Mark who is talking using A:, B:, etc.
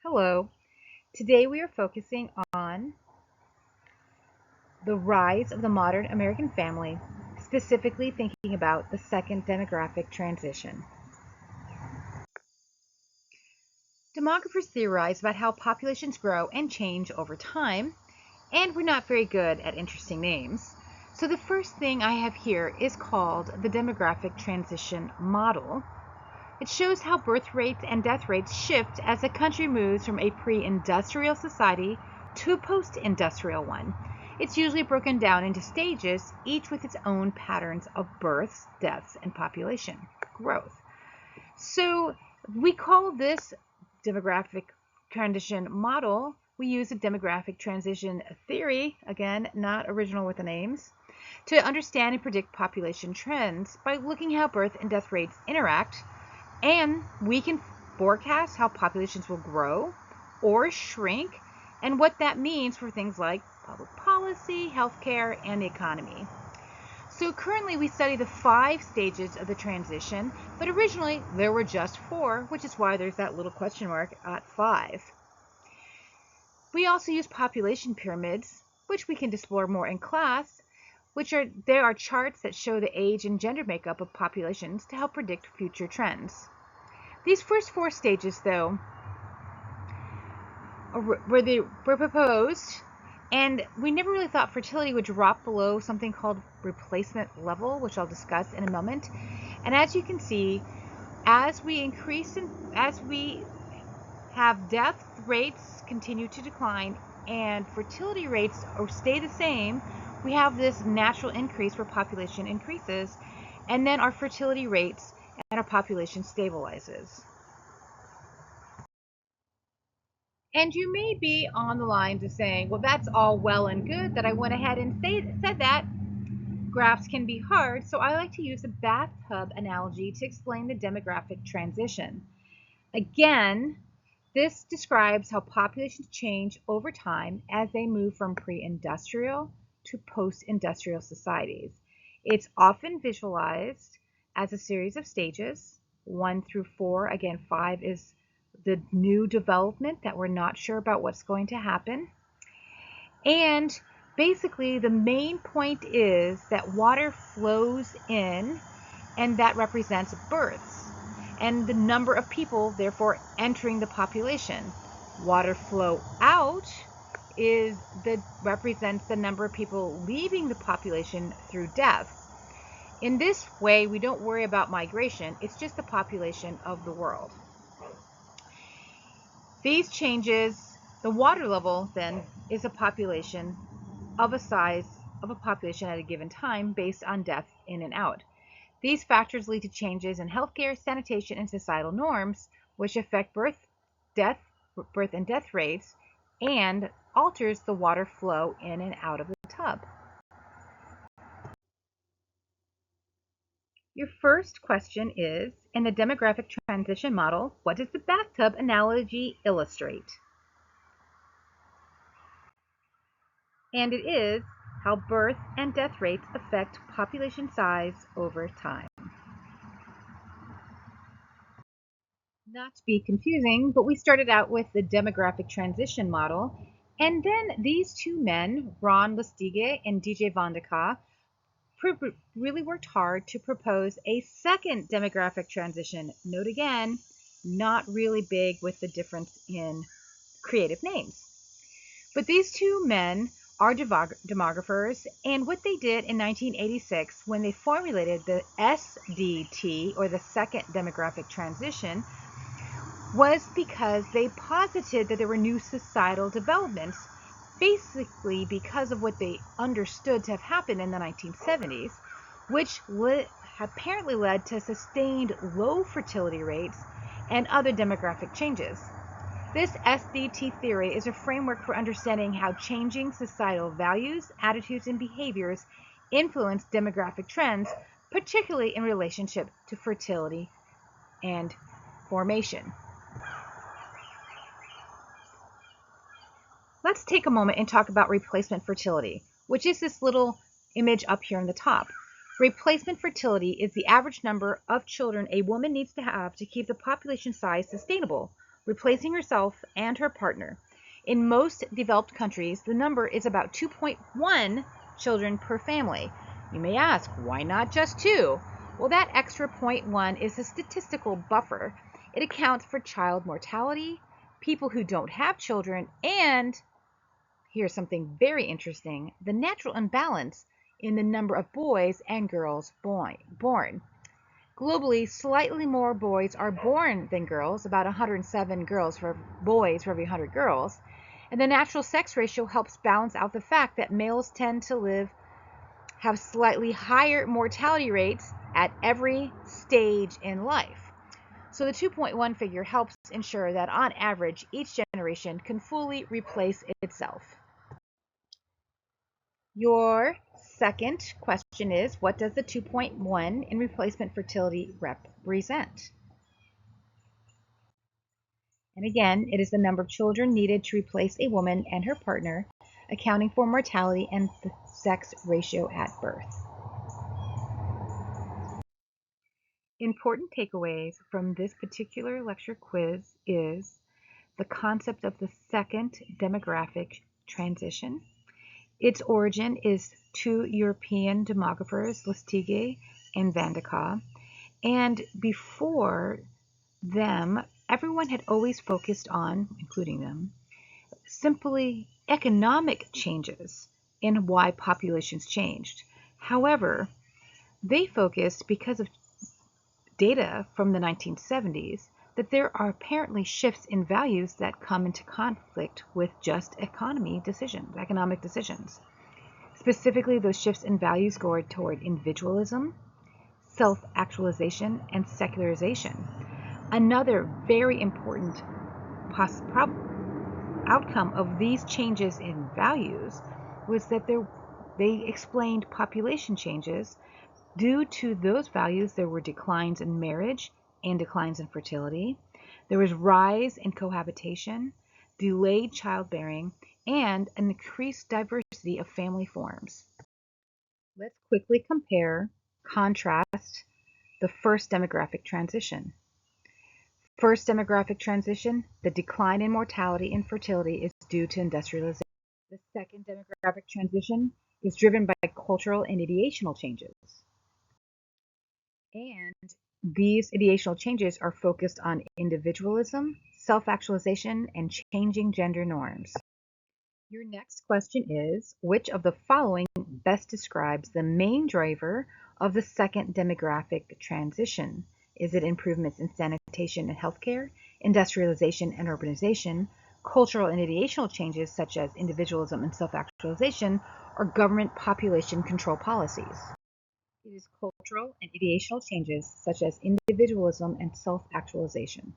A: Hello. Today we are focusing on the rise of the modern American family, specifically thinking about the second demographic transition. Demographers theorize about how populations grow and change over time, and we're not very good at interesting names. So the first thing I have here is called the demographic transition model. It shows how birth rates and death rates shift as the country moves from a pre-industrial society to a post-industrial one. It's usually broken down into stages, each with its own patterns of births, deaths, and population growth. So we call this demographic transition model. We use a demographic transition theory, again, not original with the names, to understand and predict population trends by looking how birth and death rates interact, and we can forecast how populations will grow or shrink and what that means for things like public policy, healthcare, and the economy. So currently we study the 5 stages of the transition, but originally there were just 4, which is why there's that little question mark at 5. We also use population pyramids, which we can explore more in class, there are charts that show the age and gender makeup of populations to help predict future trends. These first 4 stages, though, were proposed, and we never really thought fertility would drop below something called replacement level, which I'll discuss in a moment. And as you can see, as we have death rates continue to decline and fertility rates stay the same, we have this natural increase where population increases, and then our fertility rates and our population stabilizes. And you may be on the lines of saying, well, that's all well and good that I went ahead and said that. Graphs can be hard, so I like to use the bathtub analogy to explain the demographic transition. Again, this describes how populations change over time as they move from pre-industrial to post-industrial societies. It's often visualized as a series of stages, 1 through 4. Again, 5 is the new development that we're not sure about what's going to happen. And basically the main point is that water flows in, and that represents births and the number of people therefore entering the population. Water flow out represents the number of people leaving the population through death. In this way, we don't worry about migration, it's just the population of the world. These changes, the water level then is a population of a size of a population at a given time based on death in and out. These factors lead to changes in healthcare, sanitation, and societal norms, which affect birth and death rates, and alters the water flow in and out of the tub. Your first question is, in the demographic transition model, what does the bathtub analogy illustrate? And it is how birth and death rates affect population size over time. Not to be confusing, but we started out with the demographic transition model, and then these 2 men, Ron Lustige and DJ Vandekau, really worked hard to propose a second demographic transition. Note again, not really big with the difference in creative names. But these 2 men are demographers, and what they did in 1986 when they formulated the SDT, or the second demographic transition, was because they posited that there were new societal developments, basically because of what they understood to have happened in the 1970s, which apparently led to sustained low fertility rates and other demographic changes. This SDT theory is a framework for understanding how changing societal values, attitudes, and behaviors influence demographic trends, particularly in relationship to fertility and formation. Let's take a moment and talk about replacement fertility, which is this little image up here on the top. Replacement fertility is the average number of children a woman needs to have to keep the population size sustainable, replacing herself and her partner. In most developed countries, the number is about 2.1 children per family. You may ask, why not just 2? Well, that extra zero point 0.1 is a statistical buffer. It accounts for child mortality, people who don't have children, and here's something very interesting, the natural imbalance in the number of boys and girls born. Globally, slightly more boys are born than girls, about 107 boys for every 100 girls. And the natural sex ratio helps balance out the fact that males tend to have slightly higher mortality rates at every stage in life. So the 2.1 figure helps ensure that on average, each generation can fully replace itself. Your second question is, what does the 2.1 in replacement fertility represent? And again, it is the number of children needed to replace a woman and her partner, accounting for mortality and the sex ratio at birth. Important takeaways from this particular lecture quiz is the concept of the second demographic transition. Its origin is two European demographers, Lustige and Van de Kae, and before them, everyone had always focused on, including them, simply economic changes in why populations changed. However, they focused, because of data from the 1970s, that there are apparently shifts in values that come into conflict with just economic decisions. Specifically, those shifts in values go toward individualism, self-actualization, and secularization. Another very important outcome of these changes in values was that they explained population changes. Due to those values, there were declines in marriage and declines in fertility. There was rise in cohabitation, delayed childbearing, and an increased diversity of family forms. Let's quickly contrast the first demographic transition. First demographic transition, the decline in mortality and fertility is due to industrialization. The second demographic transition is driven by cultural and ideational changes. And these ideational changes are focused on individualism, self-actualization, and changing gender norms. Your next question is, which of the following best describes the main driver of the second demographic transition? Is it improvements in sanitation and healthcare, industrialization and urbanization, cultural and ideational changes such as individualism and self-actualization, or government population control policies? It is cultural and ideational changes such as individualism and self-actualization.